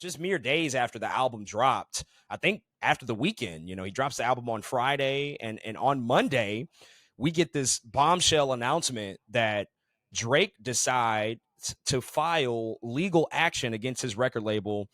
just mere days after the album dropped. I think after the weekend, he drops the album on Friday, and on Monday, we get this bombshell announcement that Drake decides to file legal action against his record label,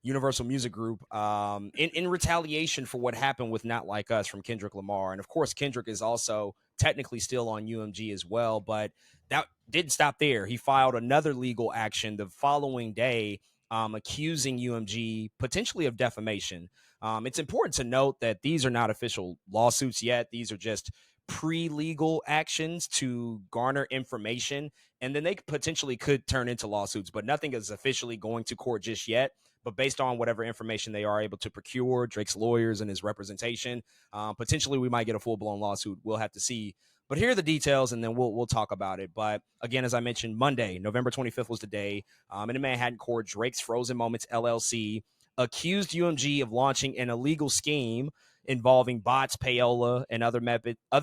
Universal Music Group, in retaliation for what happened with Not Like Us from Kendrick Lamar. And of course, Kendrick is also technically still on UMG as well, but that didn't stop there. He filed another legal action the following day, accusing UMG potentially of defamation. It's important to note that these are not official lawsuits yet. These are just pre-legal actions to garner information, and then they potentially could turn into lawsuits, but nothing is officially going to court just yet. But based on whatever information they are able to procure, Drake's lawyers and his representation, potentially we might get a full-blown lawsuit. We'll have to see. But here are the details, and then we'll talk about it. But again, as I mentioned, Monday, November 25th was the day. In a Manhattan court, Drake's Frozen Moments LLC accused UMG of launching an illegal scheme involving bots, payola, and other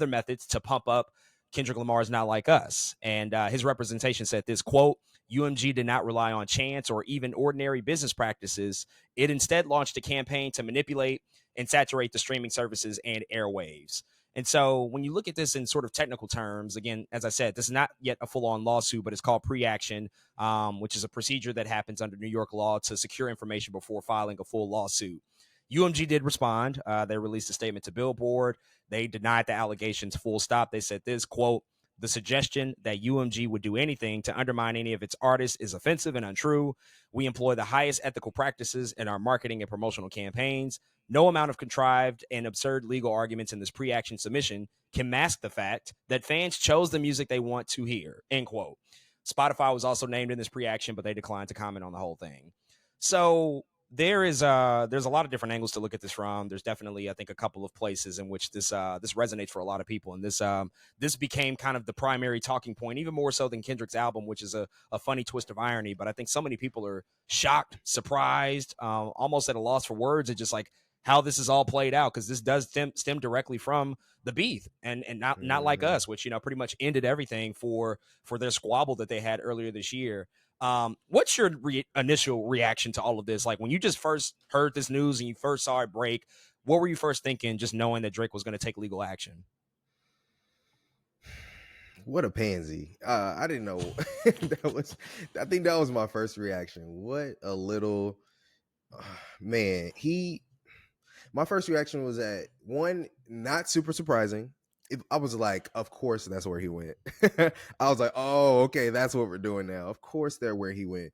methods to pump up Kendrick Lamar's Not Like Us. And his representation said this, quote, UMG did not rely on chance or even ordinary business practices. It instead launched a campaign to manipulate and saturate the streaming services and airwaves. And so when you look at this in sort of technical terms, again, as I said, this is not yet a full-on lawsuit, but it's called pre-action, which is a procedure that happens under New York law to secure information before filing a full lawsuit. UMG did respond. They released a statement to Billboard. They denied the allegations full stop. They said this, quote, the suggestion that UMG would do anything to undermine any of its artists is offensive and untrue. We employ the highest ethical practices in our marketing and promotional campaigns. No amount of contrived and absurd legal arguments in this pre-action submission can mask the fact that fans chose the music they want to hear, end quote. Spotify was also named in this pre-action, but they declined to comment on the whole thing. So there's a lot of different angles to look at this from. There's definitely, I think, a couple of places in which this resonates for a lot of people, and this became kind of the primary talking point, even more so than Kendrick's album, which is a funny twist of irony. But I think so many people are shocked, surprised, almost at a loss for words at just like how this is all played out, because this does stem directly from the beef and not Like Us, which pretty much ended everything for their squabble that they had earlier this year. What's your initial reaction to all of this? Like when you just first heard this news and you first saw it break, what were you first thinking, just knowing that Drake was going to take legal action? What a pansy. I didn't know. I think that was my first reaction. What a little man. My first reaction was that one, not super surprising. I was like, of course, that's where he went. I was like, oh, okay, that's what we're doing now. Of course, they're where he went.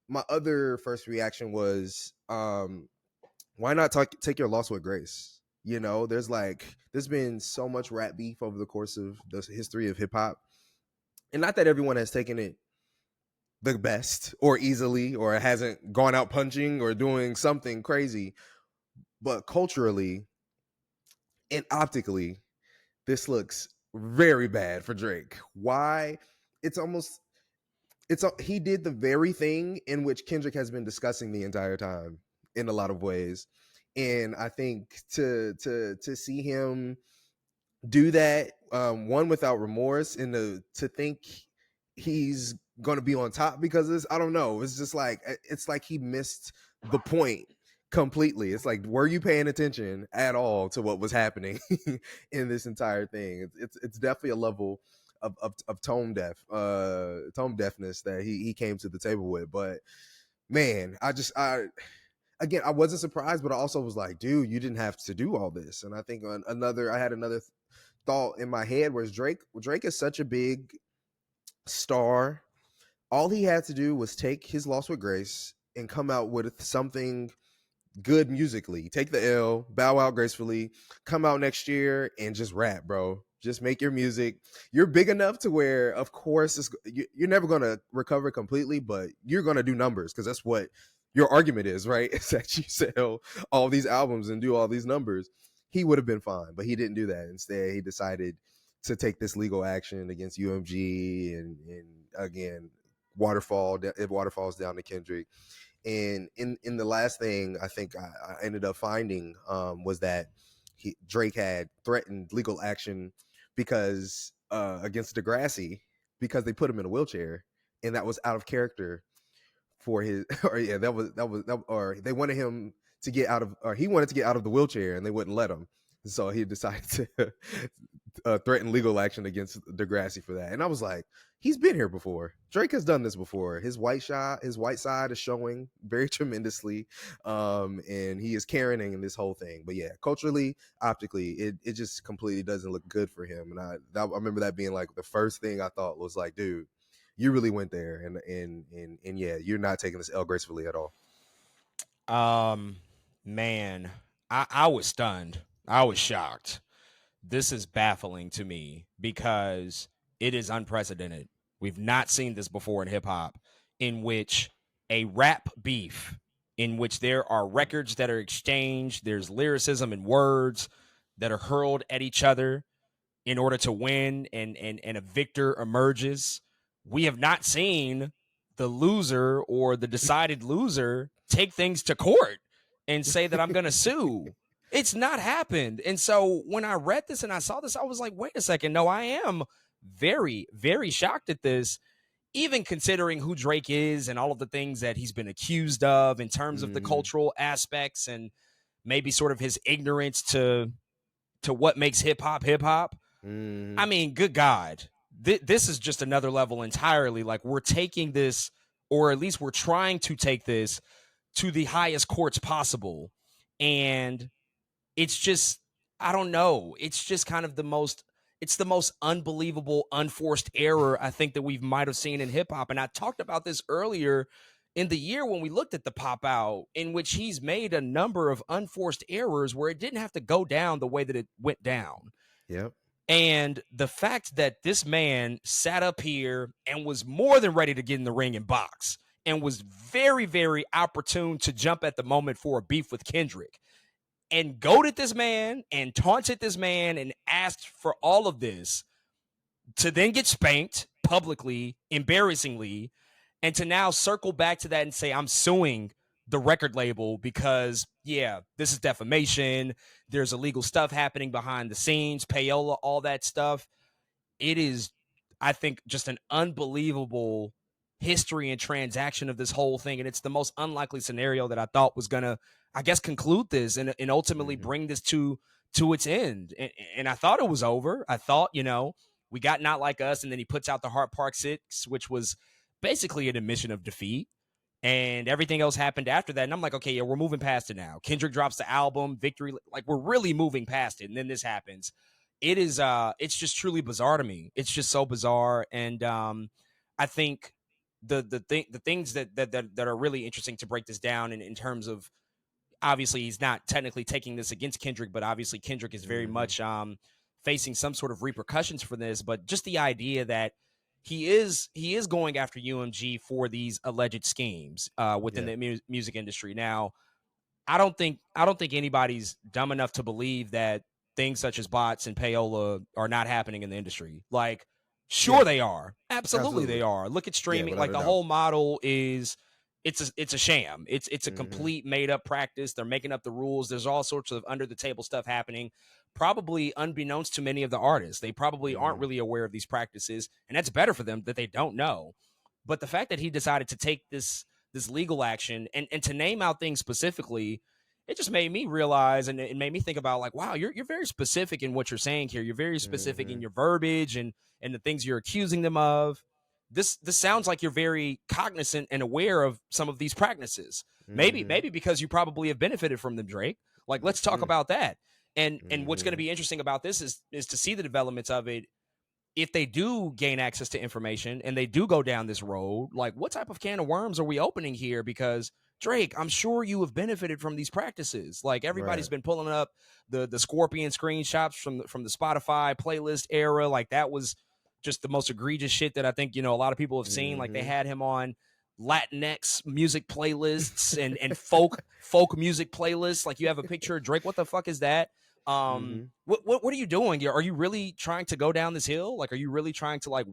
My other first reaction was, why not take your loss with grace? There's been so much rap beef over the course of the history of hip hop, and not that everyone has taken it the best or easily or hasn't gone out punching or doing something crazy, but culturally and optically, this looks very bad for Drake. Why? It's almost he did the very thing in which Kendrick has been discussing the entire time in a lot of ways. And I think to see him do that, one, without remorse, and to think he's going to be on top because of this, I don't know. It's like he missed the point completely. It's like, were you paying attention at all to what was happening in this entire thing? It's definitely a level of tone deafness that he came to the table with. But man, again, I wasn't surprised, but I also was like, dude, you didn't have to do all this. And I think I had another thought in my head, whereas Drake is such a big star. All he had to do was take his loss with grace and come out with something good musically. Take the L, bow out gracefully, come out next year and just rap, bro. Just make your music. You're big enough to where, of course, you're never going to recover completely, but you're going to do numbers because that's what your argument is, right? It's that you sell all these albums and do all these numbers. He would have been fine, but he didn't do that. Instead, he decided to take this legal action against UMG and again, it waterfalls down to Kendrick. And in the last thing I think I ended up finding was that Drake had threatened legal action because against Degrassi, because they put him in a wheelchair, and that was out of character for his, or yeah, or they wanted him to get out of, or he wanted to get out of the wheelchair, and they wouldn't let him. So he decided to threaten legal action against Degrassi for that. And I was like, he's been here before. Drake has done this before. His white side is showing very tremendously, and he is carrying in this whole thing. But yeah, culturally, optically, it just completely doesn't look good for him. And I remember that being like the first thing I thought was like, dude, you really went there, and yeah, you're not taking this L gracefully at all. Man, I was stunned. I was shocked. This is baffling to me because it is unprecedented. We've not seen this before in hip hop, in which a rap beef, in which there are records that are exchanged, there's lyricism and words that are hurled at each other in order to win, and a victor emerges. We have not seen the loser or the decided loser take things to court and say that I'm going to sue. It's not happened. And so when I read this and I saw this, I was like, wait a second. No, I am very, very shocked at this, even considering who Drake is and all of the things that he's been accused of in terms of the Mm-hmm. cultural aspects and maybe sort of his ignorance to what makes hip hop hip hop. Mm-hmm. I mean, good God, this is just another level entirely. Like, we're taking this, or at least we're trying to take this to the highest courts possible. And it's just, I don't know. It's just kind of it's the most unbelievable, unforced error I think that we might have seen in hip hop. And I talked about this earlier in the year when we looked at the pop out, in which he's made a number of unforced errors where it didn't have to go down the way that it went down. Yep. And the fact that this man sat up here and was more than ready to get in the ring and box, and was very, very opportune to jump at the moment for a beef with Kendrick, and goaded this man and taunted this man and asked for all of this, to then get spanked publicly, embarrassingly, and to now circle back to that and say, I'm suing the record label because, yeah, this is defamation. There's illegal stuff happening behind the scenes, payola, all that stuff. It is, I think, just an unbelievable history and transaction of this whole thing. And it's the most unlikely scenario that I thought was going to, I guess, conclude this and ultimately Mm-hmm. bring this to its end. And I thought it was over. I thought, we got Not Like Us, and then he puts out the Heart Park Six, which was basically an admission of defeat. And everything else happened after that. And I'm like, okay, yeah, we're moving past it now. Kendrick drops the album, Victory, like, we're really moving past it. And then this happens. It's just truly bizarre to me. It's just so bizarre. And I think the things that are really interesting to break this down in terms of, obviously he's not technically taking this against Kendrick, but obviously Kendrick is very Mm-hmm. much facing some sort of repercussions for this. But just the idea that he is going after UMG for these alleged schemes within Yeah. the music industry. Now, I don't think anybody's dumb enough to believe that things such as bots and payola are not happening in the industry. Like, sure Yeah. they are. Absolutely they Absolutely. are. Look at Yeah, streaming. without Like, a the doubt. whole model is, it's a sham. It's a Mm-hmm. complete made up practice. They're making up the rules. There's all sorts of under the table stuff happening, probably unbeknownst to many of the artists. They probably aren't Mm-hmm. really aware of these practices, and that's better for them that they don't know. But the fact that he decided to take this legal action and to name out things specifically, it just made me realize, and it made me think about, like, wow, you're very specific in what you're saying here. You're very specific Mm-hmm. in your verbiage and the things you're accusing them of. This sounds like you're very cognizant and aware of some of these practices. Maybe Mm-hmm. maybe because you probably have benefited from them, Drake. Like, let's talk about that. And what's going to Mm-hmm. be interesting about this is to see the developments of it. If they do gain access to information and they do go down this road, like, what type of can of worms are we opening here? Because, Drake, I'm sure you have benefited from these practices. Like, everybody's Right. been pulling up the Scorpion screenshots from the Spotify playlist era. Like, that was just the most egregious shit that I think, a lot of people have seen. Like, they Mm-hmm. had him on Latinx music playlists and folk music playlists. Like, you have a picture of Drake. What the fuck is that? Mm-hmm. What are you doing here? Are you really trying to go down this hill? Like, are you really trying to, like,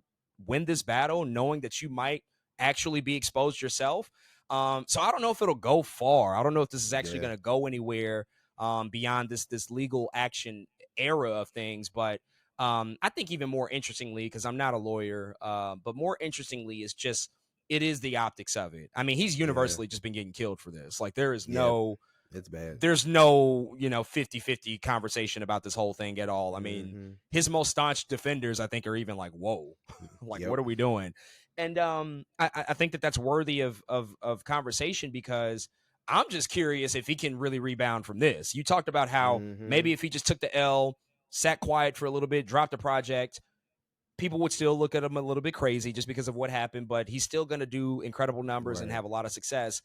win this battle, knowing that you might actually be exposed yourself? So I don't know if it'll go far. I don't know if this is actually Yeah. going to go anywhere beyond this legal action era of things. But I think even more interestingly, because I'm not a lawyer, but more interestingly is just it is the optics of it. I mean, he's Yeah. universally just been getting killed for this. Like there is Yep. no It's bad. there's no, 50-50 conversation about this whole thing at all. I mean, Mm-hmm. his most staunch defenders, I think, are even like, whoa, like, Yep. what are we doing? And I think that that's worthy of conversation because I'm just curious if he can really rebound from this. You talked about how Mm-hmm. maybe if he just took the L, sat quiet for a little bit, dropped the project, people would still look at him a little bit crazy just because of what happened, but he's still going to do incredible numbers and Right. have a lot of success.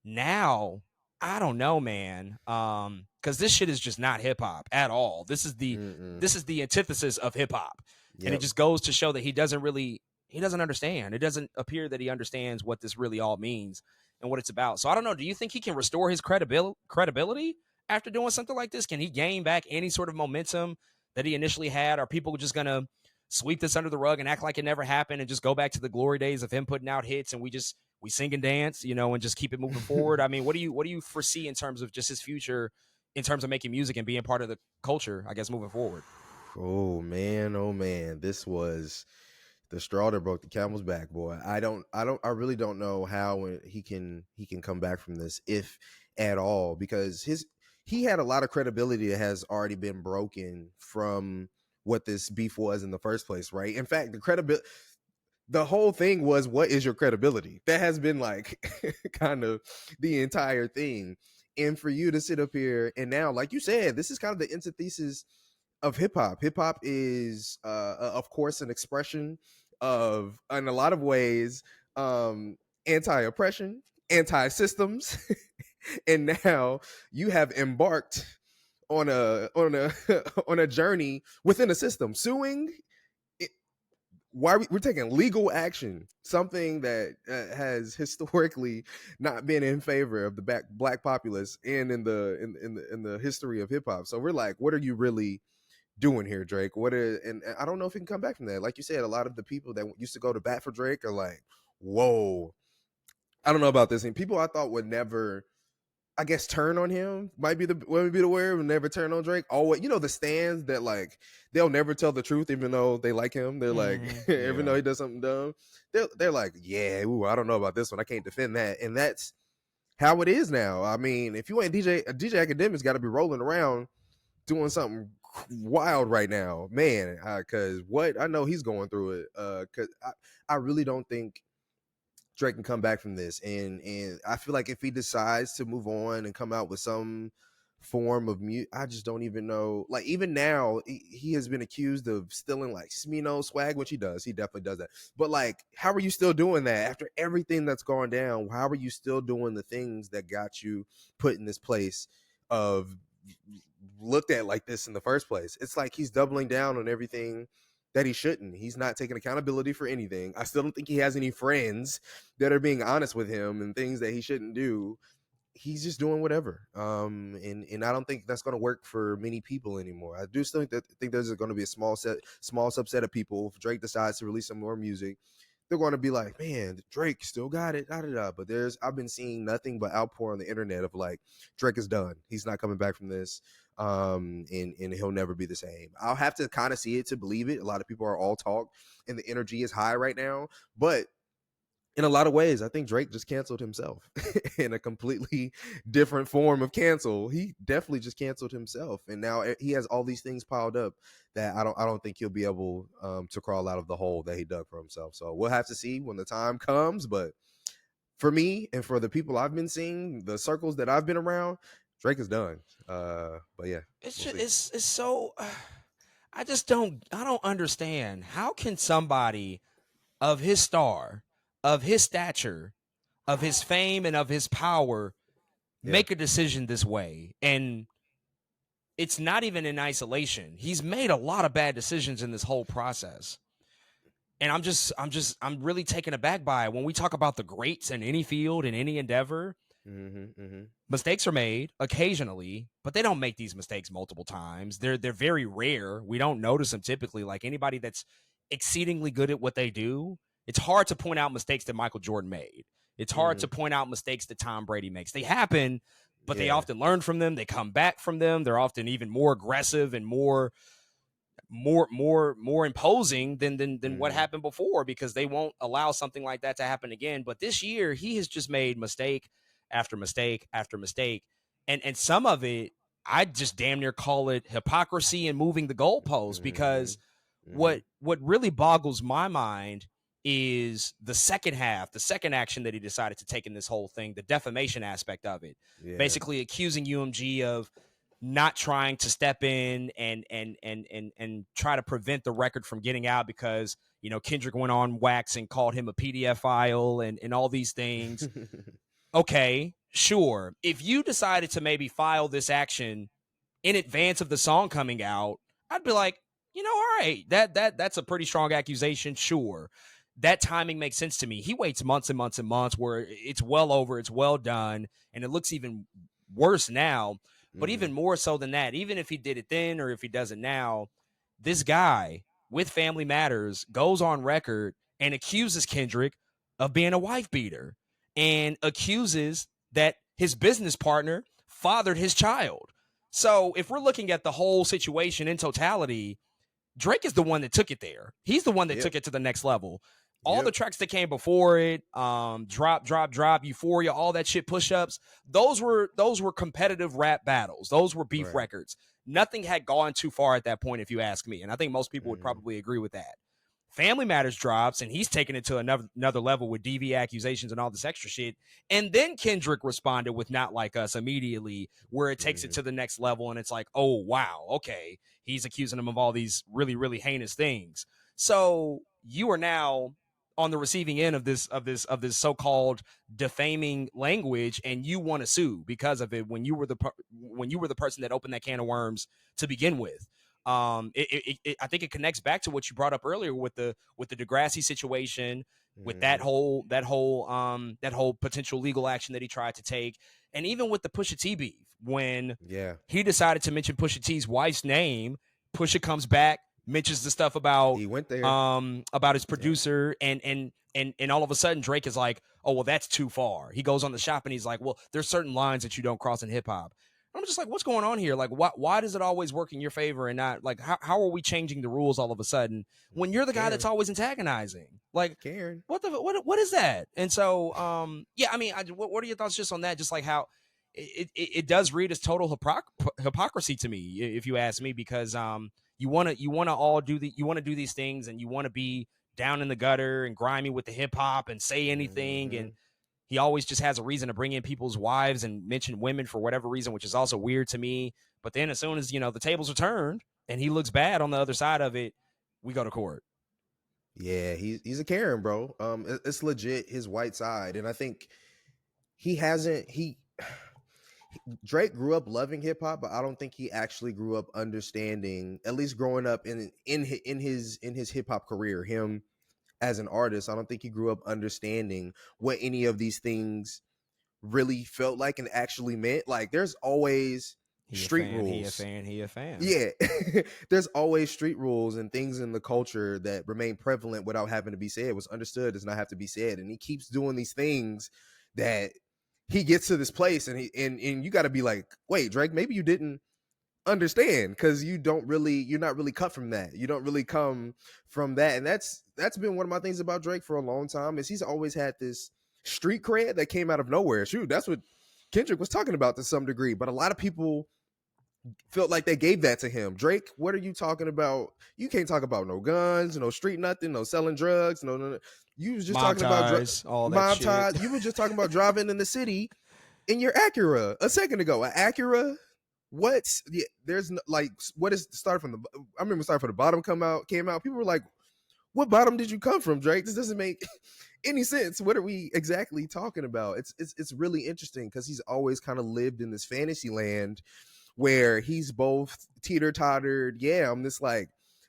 Now, I don't know, man. Because this shit is just not hip hop at all. Mm-mm. This is the antithesis of hip hop. And it Yep. just goes to show that he doesn't understand. It doesn't appear that he understands what this really all means and what it's about. So I don't know. Do you think he can restore his credibility after doing something like this? Can he gain back any sort of momentum that he initially had? Are people just gonna sweep this under the rug and act like it never happened and just go back to the glory days of him putting out hits and we sing and dance, and just keep it moving forward? I mean, what do you foresee in terms of just his future, in terms of making music and being part of the culture, I guess, moving forward? Oh man, this was the straw that broke the camel's back, boy. I really don't know how he can come back from this, if at all, because he had a lot of credibility that has already been broken from what this beef was in the first place, right? In fact, the whole thing was, what is your credibility? That has been like kind of the entire thing. And for you to sit up here and now, like you said, this is kind of the antithesis of hip hop. Hip hop is, of course, an expression of, in a lot of ways, anti-oppression, anti-systems, and now you have embarked on a on a journey within a system, suing. Why we're taking legal action, something that has historically not been in favor of the black populace and in the history of hip hop. So we're like, what are you really doing here, Drake? And I don't know if he can come back from that. Like you said, a lot of the people that used to go to bat for Drake are like, whoa, I don't know about this. And people I thought would never, I guess, turn on him might be the word. Would never turn on Drake. Always, the stands that like they'll never tell the truth, even though they like him. They're like, even Yeah. though he does something dumb, they're like, yeah, ooh, I don't know about this one. I can't defend that. And that's how it is now. I mean, if you ain't DJ Academic's got to be rolling around doing something wild right now, man. Because what I know he's going through it. Because I really don't think Drake can come back from this, and I feel like if he decides to move on and come out with some form of mute, I just don't even know. Like even now, he has been accused of stealing like Smino swag, which he definitely does that. But like, how are you still doing that after everything that's gone down? How are you still doing the things that got you put in this place of looked at like this in the first place? It's like he's doubling down on everything that he shouldn't. He's not taking accountability for anything. I still don't think he has any friends that are being honest with him and things that he shouldn't do. He's just doing whatever. And I don't think that's going to work for many people anymore. I do still think there's going to be a small subset of people. If Drake decides to release some more music, they're going to be like, man, Drake still got it, da, da, da. But I've been seeing nothing but outpour on the internet of like, Drake is done. He's not coming back from this. And he'll never be the same. I'll have to kind of see it to believe it. A lot of people are all talk, and the energy is high right now. But in a lot of ways, I think Drake just canceled himself in a completely different form of cancel. He definitely just canceled himself, and now he has all these things piled up that I don't think he'll be able to crawl out of the hole that he dug for himself. So we'll have to see when the time comes. But for me and for the people I've been seeing, the circles that I've been around, Drake is done. But yeah, It's we'll just see. it's so I don't understand how can somebody of his star, of his stature, of his fame and of his power Yeah. make a decision this way. And it's not even in isolation. He's made a lot of bad decisions in this whole process. And I'm really taken aback by it. When we talk about the greats in any field, in any endeavor, Mm-hmm, mm-hmm. mistakes are made occasionally, but they don't make these mistakes multiple times. They're very rare. We don't notice them typically. Like anybody that's exceedingly good at what they do, it's hard to point out mistakes that Michael Jordan made. It's hard Mm-hmm. to point out mistakes that Tom Brady makes. They happen, but they Yeah. often learn from them. They come back from them. They're often even more aggressive and more imposing than what Mm-hmm. happened before, because they won't allow something like that to happen again. But this year he has just made mistake after mistake after mistake, and some of it I just damn near call it hypocrisy and moving the goalposts, Mm-hmm. because Mm-hmm. what really boggles my mind is the second half, the second action that he decided to take in this whole thing, the defamation aspect of it, Yeah. basically accusing UMG of not trying to step in and try to prevent the record from getting out, because Kendrick went on wax and called him a PDF file and all these things. Okay, sure. If you decided to maybe file this action in advance of the song coming out, I'd be like, all right, that's a pretty strong accusation. Sure, that timing makes sense to me. He waits months and months and months where it's well over, it's well done, and it looks even worse now. But Mm-hmm. even more so than that, even if he did it then or if he does it now, this guy with Family Matters goes on record and accuses Kendrick of being a wife beater and accuses that his business partner fathered his child. So if we're looking at the whole situation in totality, Drake is the one that took it there. He's the one that Yep. took it to the next level. All the Yep. tracks that came before it, drop, Euphoria, all that shit, push ups, those were competitive rap battles. Those were beef Right. records. Nothing had gone too far at that point, if you ask me. And I think most people would Mm-hmm. probably agree with that. Family Matters drops, and he's taking it to another level with DV accusations and all this extra shit. And then Kendrick responded with Not Like Us immediately, where it takes it Mm-hmm. to the next level, and it's like, oh wow, okay, he's accusing him of all these really really heinous things. So you are now on the receiving end of this so-called defaming language, and you want to sue because of it when you were the person that opened that can of worms to begin with. I think it connects back to what you brought up earlier with the Degrassi situation, with Mm-hmm. that whole potential legal action that he tried to take, and even with the Pusha T beef when Yeah. he decided to mention Pusha T's wife's name. Pusha comes back, mentions the stuff He went there. about his Yep. producer, and all of a sudden Drake is like, oh well, that's too far. He goes on the shop and he's like, well, there's certain lines that you don't cross in hip hop. I'm just like, what's going on here? Like, why does it always work in your favor and not like how are we changing the rules all of a sudden when you're the guy that's Karen. always antagonizing? Like, Karen. what is that? And so, yeah, I mean, what are your thoughts just on that? Just like how it does read as total hypocrisy to me, if you ask me, because you want to do these things and you want to be down in the gutter and grimy with the hip hop and say anything, Mm-hmm. and he always just has a reason to bring in people's wives and mention women for whatever reason, which is also weird to me. But then as soon as the tables are turned and he looks bad on the other side of it, we go to court. Yeah, he's a Karen, bro. It's legit his white side, and I think he hasn't he Drake grew up loving hip hop, but I don't think he actually grew up understanding. At least growing up in his hip hop career, him as an artist, I don't think he grew up understanding what any of these things really felt like and actually meant. Like, there's always He a street fan, he a rules. fan, he a fan. Yeah, there's always street rules and things in the culture that remain prevalent without having to be said. What's understood does not have to be said, and he keeps doing these things that he gets to this place, and you got to be like, wait, Drake, maybe you didn't understand because you're not really cut from that. You don't really come from that, and that's been one of my things about Drake for a long time is he's always had this street cred that came out of nowhere. Shoot, that's what Kendrick was talking about to some degree, but a lot of people felt like they gave that to him. Drake, what are you talking about? You can't talk about no guns, no street nothing, no selling drugs, no. You was just Mob talking about ties, all that mob shit. ties. You were just talking about driving in the city in your Acura a second ago. An Acura. What's yeah, there's no, like what is start from the I remember start from the bottom came out. People were like, what bottom did you come from, Drake? This doesn't make any sense. What are we exactly talking about? It's really interesting because he's always kind of lived in this fantasy land where he's both teeter-tottered. Yeah, I'm this like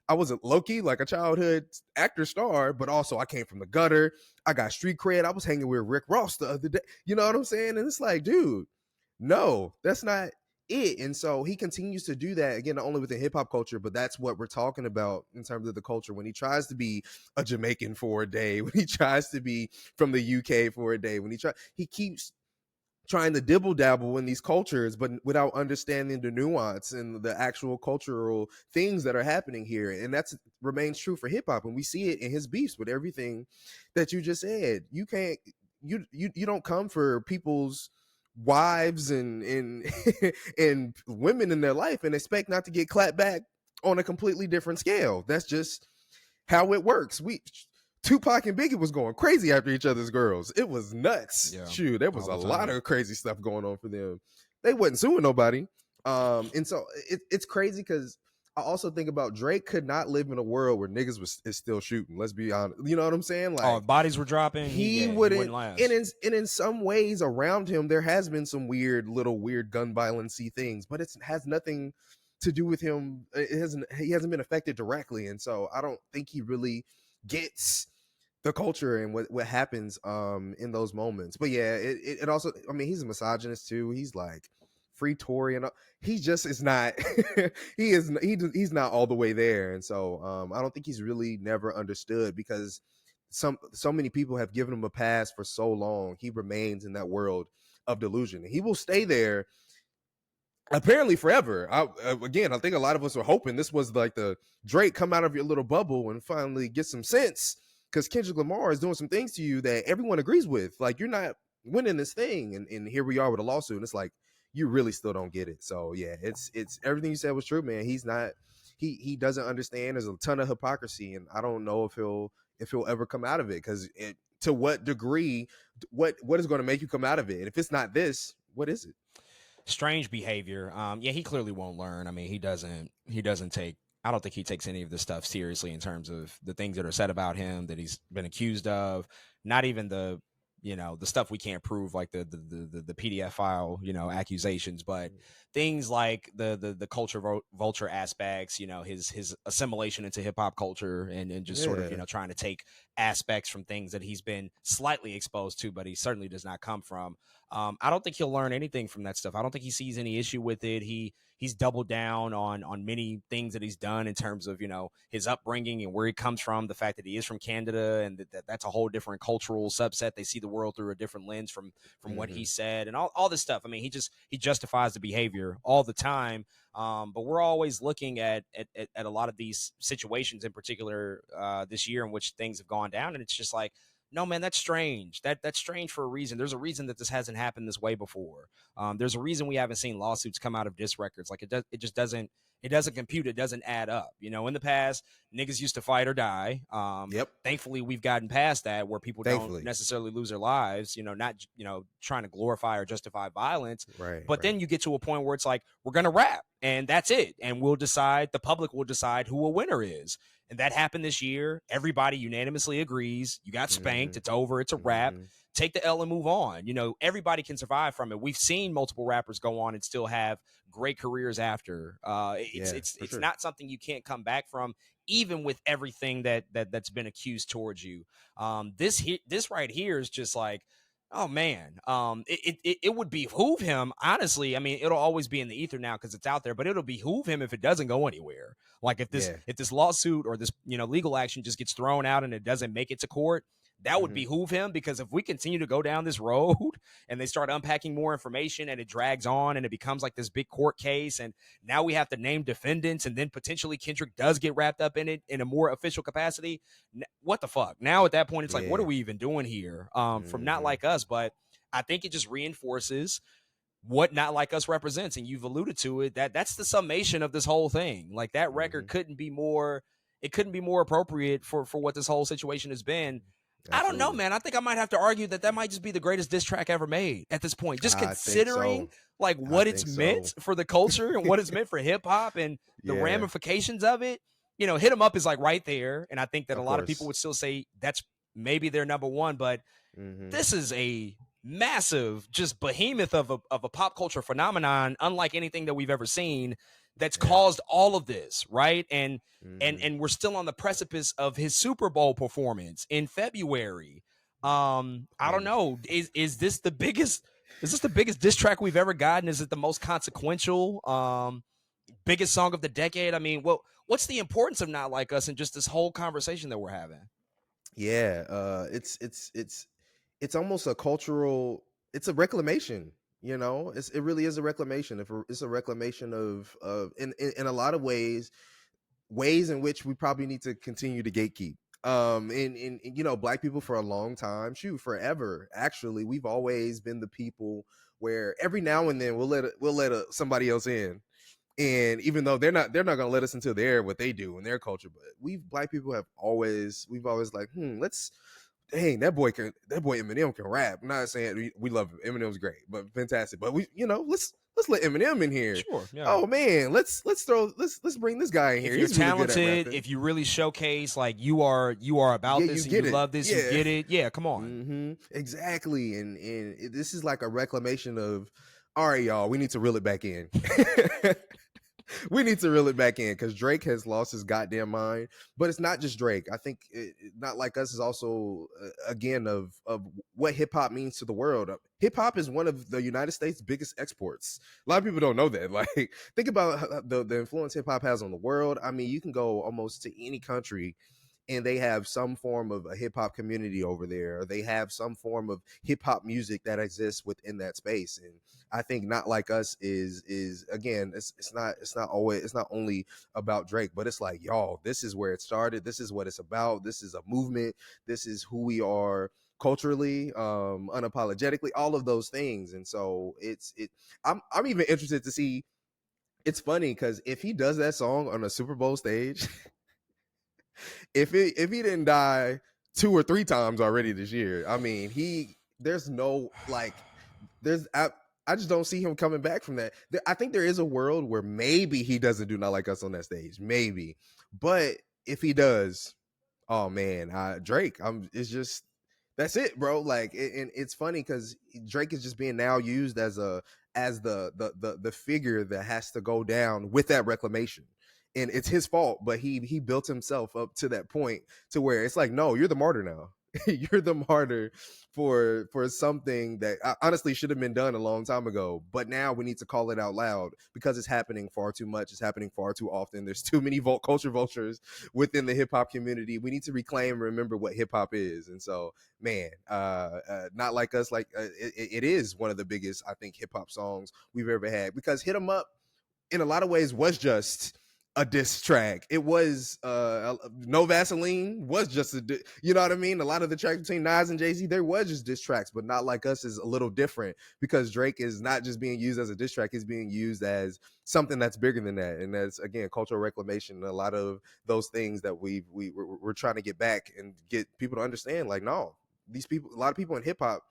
I was a Loki, like a childhood actor star, but also I came from the gutter. I got street cred. I was hanging with Rick Ross the other day. You know what I'm saying? And it's like, dude, no, that's not it. And so he continues to do that again, not only within hip hop culture, but that's what we're talking about in terms of the culture. When he tries to be a Jamaican for a day, when he tries to be from the UK for a day, when he keeps trying to dibble dabble in these cultures, but without understanding the nuance and the actual cultural things that are happening here. And that's remains true for hip hop. And we see it in his beefs with everything that you just said. You can't, you don't come for people's wives and and women in their life and expect not to get clapped back on a completely different scale. That's just how it works. Tupac and Biggie was going crazy after each other's girls. It was nuts. Yeah, Shoot, there was all a the lot time. of crazy stuff going on for them. They wasn't suing nobody. And so it's crazy because I also think about Drake could not live in a world where niggas is still shooting. Let's be honest. You know what I'm saying? Oh, Like if bodies were dropping, he he wouldn't. wouldn't And last. in some ways around him, there has been some weird gun violency things, but it has nothing to do with him. He hasn't been affected directly, and so I don't think he really gets the culture and what happens in those moments. But yeah, it also, I mean, he's a misogynist too. He's like free Tory and he just is not he's not all the way there. And so I don't think he's really never understood because so many people have given him a pass for so long. He remains in that world of delusion. He will stay there apparently forever. Again, I think a lot of us were hoping this was like the Drake come out of your little bubble and finally get some sense, because Kendrick Lamar is doing some things to you that everyone agrees with. Like, you're not winning this thing, and here we are with a lawsuit, and it's like you really still don't get it. So yeah, it's everything you said was true, man. He's not he doesn't understand. There's a ton of hypocrisy, and I don't know if he'll ever come out of it, because to what degree, what is going to make you come out of it? And if it's not this, what is it? Strange behavior. Yeah, he clearly won't learn. I mean, he doesn't. He doesn't take. I don't think he takes any of this stuff seriously in terms of the things that are said about him that he's been accused of. Not even the, the stuff we can't prove, like the PDF file, accusations, but things like the culture vulture aspects. His assimilation into hip hop culture, and just sort of Yeah. trying to take aspects from things that he's been slightly exposed to, but he certainly does not come from. I don't think he'll learn anything from that stuff. I don't think he sees any issue with it. He's doubled down on many things that he's done in terms of his upbringing and where he comes from. The fact that he is from Canada, and that's a whole different cultural subset. They see the world through a different lens from what he said, and all this stuff. I mean, he justifies the behavior all the time. But we're always looking at a lot of these situations, in particular this year, in which things have gone down, and it's just like, no, man, that's strange. That's strange for a reason. There's a reason that this hasn't happened this way before. There's a reason we haven't seen lawsuits come out of diss records. Like, it just doesn't. It doesn't compute. It doesn't add up. In the past, niggas used to fight or die. Yep. Thankfully, we've gotten past that, where people don't Thankfully. necessarily lose their lives. Not trying to glorify or justify violence. Right. But Right. then you get to a point where it's like, we're gonna rap, and that's it, and we'll decide. The public will decide who a winner is. And that happened this year. Everybody unanimously agrees. You got spanked. It's over. It's a wrap. Take the L and move on. Everybody can survive from it. We've seen multiple rappers go on and still have great careers after. It's not something you can't come back from, even with everything that's been accused towards you. This right here is just like, oh man, it would behoove him, honestly. I mean, it'll always be in the ether now because it's out there, but it'll behoove him if it doesn't go anywhere. Like, if this lawsuit or this legal action just gets thrown out and it doesn't make it to court, that would behoove him, because if we continue to go down this road and they start unpacking more information and it drags on and it becomes like this big court case, and now we have to name defendants, and then potentially Kendrick does get wrapped up in it in a more official capacity, what the fuck? Now at that point, it's like, what are we even doing here? From Not Like Us. But I think it just reinforces what Not Like Us represents, and you've alluded to it. That's the summation of this whole thing. Like, that record couldn't be more. It couldn't be more appropriate for what this whole situation has been. Absolutely. I don't know, man. I think I might have to argue that might just be the greatest diss track ever made at this point. Just considering like what it's meant for the culture and what it's meant for hip hop and the ramifications of it. Hit 'em Up is like right there, and I think that a lot of people would still say that's maybe their number one. But this is a massive, just behemoth of a pop culture phenomenon, unlike anything that we've ever seen, that's caused all of this, right? And we're still on the precipice of his Super Bowl performance in February. I don't know. Is this the biggest? Is this the biggest diss track we've ever gotten? Is it the most consequential? Biggest song of the decade? I mean, what's the importance of Not Like Us and just this whole conversation that we're having? Yeah, it's almost a cultural it's a reclamation. It really is a reclamation. It's a reclamation of in a lot of ways in which we probably need to continue to gatekeep. Black people for a long time, shoot, forever. Actually, we've always been the people where every now and then we'll let somebody else in, and even though they're not gonna let us into their what they do in their culture, but black people we've always like, let's dang, that boy Eminem can rap. I'm not saying we love him. Eminem's great, but fantastic. But let's let Eminem in here. Sure, yeah. Oh man, let's bring this guy in here. If you're He's really good at talented, rapping. if you really showcase like you are about Yeah, you this and you get it. love this, you Yeah. get it. Yeah, come on. Exactly. This is like a reclamation of, all right, y'all, we need to reel it back in. We need to reel it back in because Drake has lost his goddamn mind. But it's not just Drake. I think Not Like Us is also again of what hip hop means to the world. Hip hop is one of the United States' biggest exports. A lot of people don't know that. Like, think about the influence hip hop has on the world. I mean, you can go almost to any country and they have some form of a hip hop community over there, or they have some form of hip hop music that exists within that space. And I think Not Like Us is again, it's not only about Drake, but it's like, y'all, this is where it started. This is what it's about. This is a movement. This is who we are culturally, unapologetically, all of those things. And so I'm even interested to see. It's funny because if he does that song on a Super Bowl stage, if he didn't die 2 or 3 times already this year, I mean, there's no like there's I just don't see him coming back from that. I think there is a world where maybe he doesn't do Not Like Us on that stage, maybe. But if he does, oh man, Drake, it's just that's it, bro. Like, and it's funny because Drake is just being now used as the figure that has to go down with that reclamation. And it's his fault, but he built himself up to that point to where it's like, no, you're the martyr now. You're the martyr for something that honestly should have been done a long time ago, but now we need to call it out loud because it's happening far too much. It's happening far too often. There's too many culture vultures within the hip hop community. We need to reclaim and remember what hip hop is. And so, man, Not Like Us, it is one of the biggest, I think, hip hop songs we've ever had, because Hit 'Em Up in a lot of ways was just a diss track. It was No Vaseline was just you know what I mean? A lot of the tracks between Nas and Jay-Z, there was just diss tracks, but Not Like Us is a little different because Drake is not just being used as a diss track, he's being used as something that's bigger than that. And that's, again, cultural reclamation. A lot of those things that we're trying to get back and get people to understand, like, no, these people, a lot of people in hip hop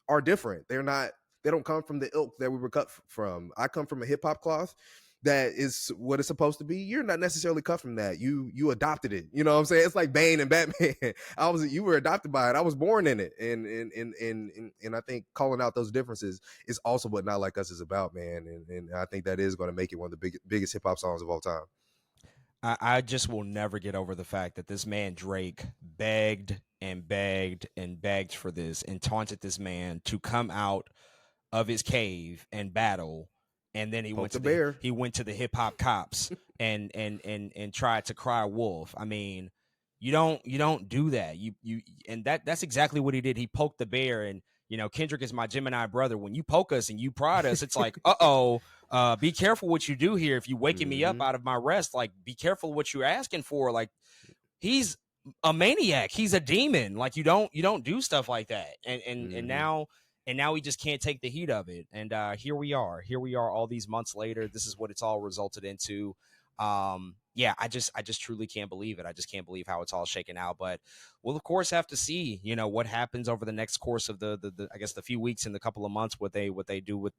are different. They don't come from the ilk that we were cut from. I come from a hip hop cloth that is what it's supposed to be. You're not necessarily cut from that. You adopted it. You know what I'm saying? It's like Bane and Batman. You were adopted by it. I was born in it. And I think calling out those differences is also what Not Like Us is about, man. And I think that is going to make it one of the biggest hip hop songs of all time. I just will never get over the fact that this man Drake begged and begged and begged for this and taunted this man to come out of his cave and battle, and then he Poke went to the bear. he went to the hip hop cops and tried to cry wolf. I mean, you don't do that. And that's exactly what he did. He poked the bear. And Kendrick is my Gemini brother. When you poke us and you prod us, it's like, be careful what you do here. If you waking me up out of my rest, like, be careful what you're asking for. Like, he's a maniac. He's a demon. Like, you don't do stuff like that. And now he just can't take the heat of it. And here we are all these months later. This is what it's all resulted into. Yeah, I just truly can't believe it. I just can't believe how it's all shaken out. But we'll of course have to see, what happens over the next course of the I guess the few weeks and the couple of months, what they do with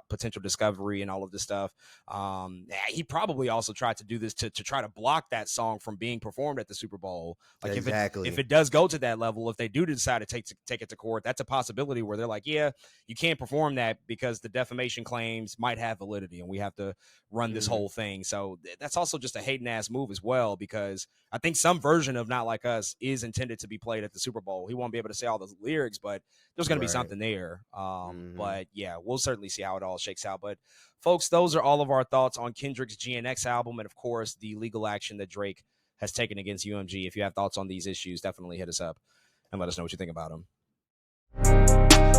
potential discovery and all of this stuff. He probably also tried to do this to try to block that song from being performed at the Super Bowl. Like, exactly. if it does go to that level, if they do decide to take it to court, that's a possibility where they're like, yeah, you can't perform that because the defamation claims might have validity, and we have to run this whole thing. So that's also just a hating ass move as well, because I think some version of Not Like Us is intended to be played at the Super Bowl. He won't be able to say all the lyrics, but there's going to be something there. But yeah, we'll certainly see how it all shakes out. But folks, those are all of our thoughts on Kendrick's GNX album, and of course the legal action that Drake has taken against UMG. If you have thoughts on these issues, definitely hit us up and let us know what you think about them.